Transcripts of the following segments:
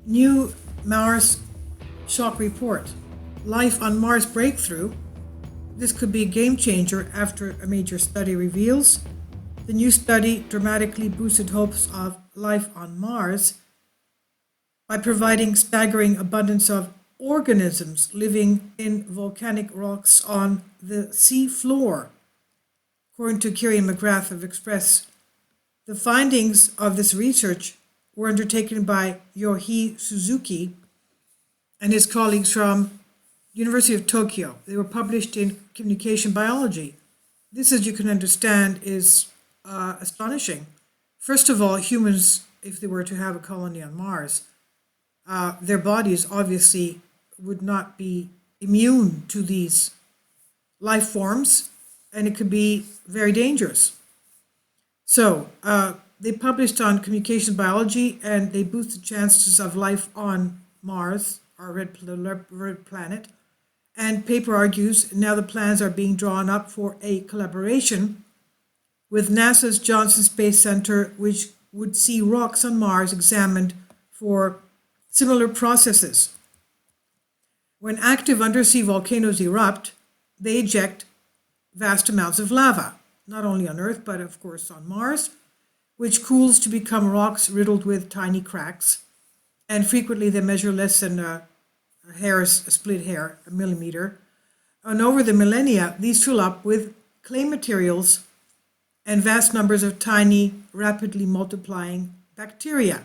New Mars shock report. Life on Mars breakthrough. This could be a game changer after a major study reveals. The new study dramatically boosted hopes of life on Mars by providing staggering abundance of organisms living in volcanic rocks on the sea floor. According to Kieran McGrath of Express, the findings of this research were undertaken by Yohei Suzuki and his colleagues from University of Tokyo. They were published in Communication Biology. This, as you can understand, is astonishing. First of all, humans, if they were to have a colony on Mars, their bodies obviously would not be immune to these life forms, and it could be very dangerous. So they published on Communication Biology, and they boost the chances of life on Mars, our red planet. And paper argues now the plans are being drawn up for a collaboration with NASA's Johnson Space Center, which would see rocks on Mars examined for similar processes. When active undersea volcanoes erupt, they eject vast amounts of lava, not only on Earth, but of course on Mars, which cools to become rocks riddled with tiny cracks. And frequently they measure less than a split hair, a millimeter. And over the millennia, these fill up with clay materials and vast numbers of tiny, rapidly multiplying bacteria,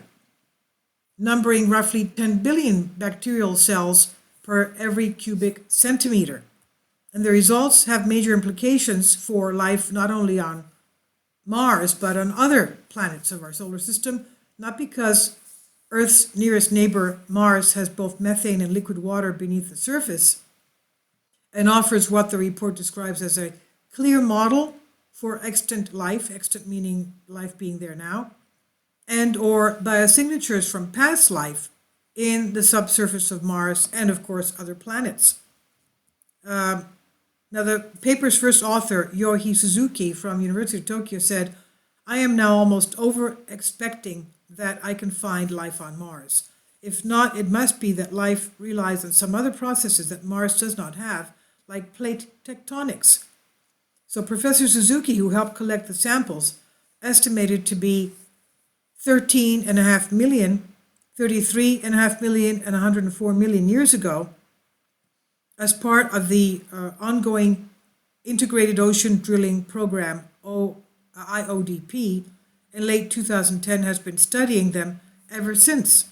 numbering roughly 10 billion bacterial cells per every cubic centimeter. And the results have major implications for life not only on Mars, but on other planets of our solar system, not because Earth's nearest neighbor, Mars, has both methane and liquid water beneath the surface and offers what the report describes as a clear model for extant life, extant meaning life being there now, and or biosignatures from past life in the subsurface of Mars and, of course, other planets. Now, the paper's first author, Yohei Suzuki from University of Tokyo, said, "I am now almost over expecting that I can find life on Mars. If not, it must be that life relies on some other processes that Mars does not have, like plate tectonics." So Professor Suzuki, who helped collect the samples, estimated to be 13.5 million, 33.5 million, and 104 million years ago, as part of the ongoing Integrated Ocean Drilling Program, IODP, in late 2010, has been studying them ever since.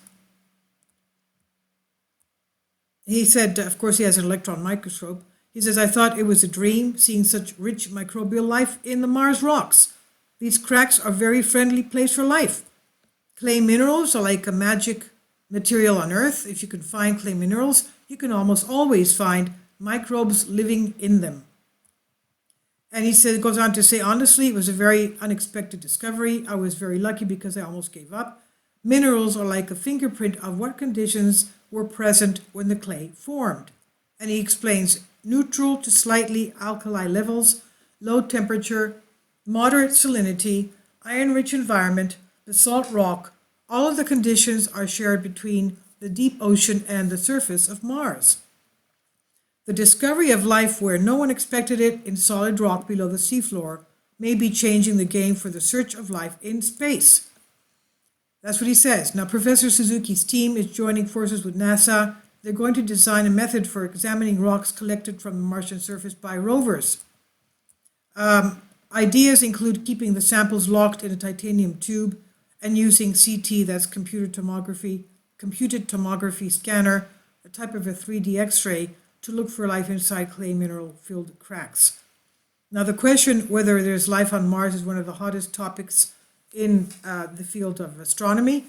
He said, of course, he has an electron microscope. He says, "I thought it was a dream seeing such rich microbial life in the Mars rocks. These cracks are a very friendly place for life. Clay minerals are like a magic material on Earth. If you can find clay minerals, you can almost always find microbes living in them." And he said, goes on to say, "Honestly, it was a very unexpected discovery. I was very lucky because I almost gave up. Minerals are like a fingerprint of what conditions were present when the clay formed." And he explains neutral to slightly alkali levels, low temperature, moderate salinity, iron-rich environment, the salt rock, all of the conditions are shared between the deep ocean and the surface of Mars. The discovery of life where no one expected it in solid rock below the seafloor may be changing the game for the search of life in space. That's what he says. Now, Professor Suzuki's team is joining forces with NASA. They're going to design a method for examining rocks collected from the Martian surface by rovers. Ideas include keeping the samples locked in a titanium tube and using CT, that's computed tomography scanner, a type of a 3D X-ray, to look for life inside clay mineral-filled cracks. Now, the question whether there's life on Mars is one of the hottest topics in the field of astronomy,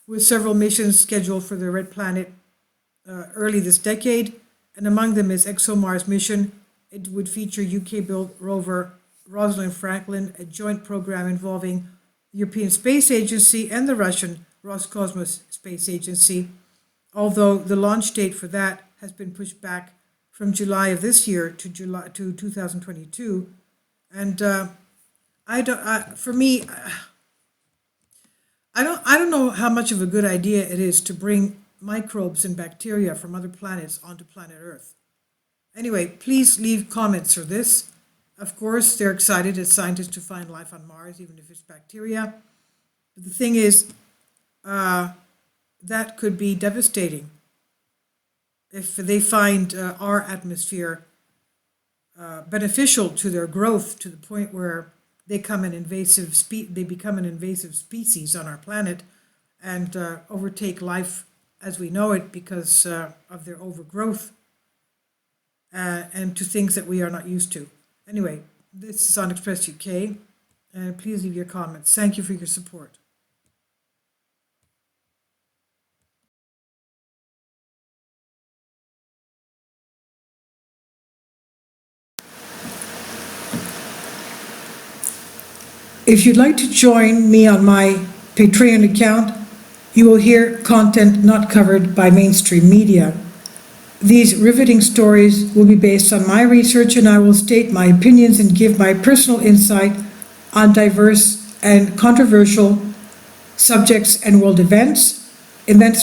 with several missions scheduled for the red planet early this decade, and among them is ExoMars mission. It would feature UK-built rover Rosalind Franklin, a joint program involving the European Space Agency and the Russian Roscosmos Space Agency, although the launch date for that has been pushed back from July of this year to 2022. And I don't know how much of a good idea it is to bring microbes and bacteria from other planets onto planet Earth. Anyway, please leave comments for this. Of course, they're excited as scientists to find life on Mars, even if it's bacteria. But the thing is, that could be devastating. If they find our atmosphere beneficial to their growth to the point where they become an invasive species on our planet and overtake life as we know it because of their overgrowth and to things that we are not used to. Anyway, this is on Express UK, and please leave your comments. Thank you for your support. If you'd like to join me on my Patreon account, you will hear content not covered by mainstream media. These riveting stories will be based on my research, and I will state my opinions and give my personal insight on diverse and controversial subjects and world events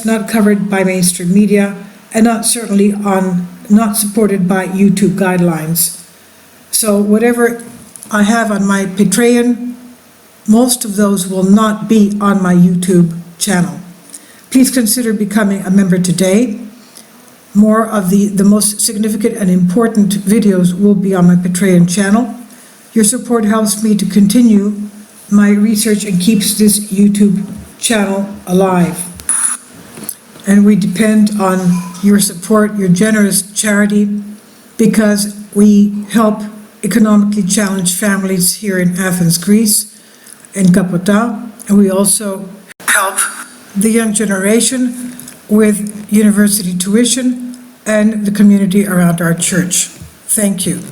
not covered by mainstream media, and not supported by YouTube guidelines. So whatever I have on my Patreon, most of those will not be on my YouTube channel. Please consider becoming a member today. More of the most significant and important videos will be on my Patreon channel. Your support helps me to continue my research and keeps this YouTube channel alive. And we depend on your support, your generous charity, because we help economically challenged families here in Athens, Greece, in Kapota, and we also help the young generation with university tuition and the community around our church. Thank you.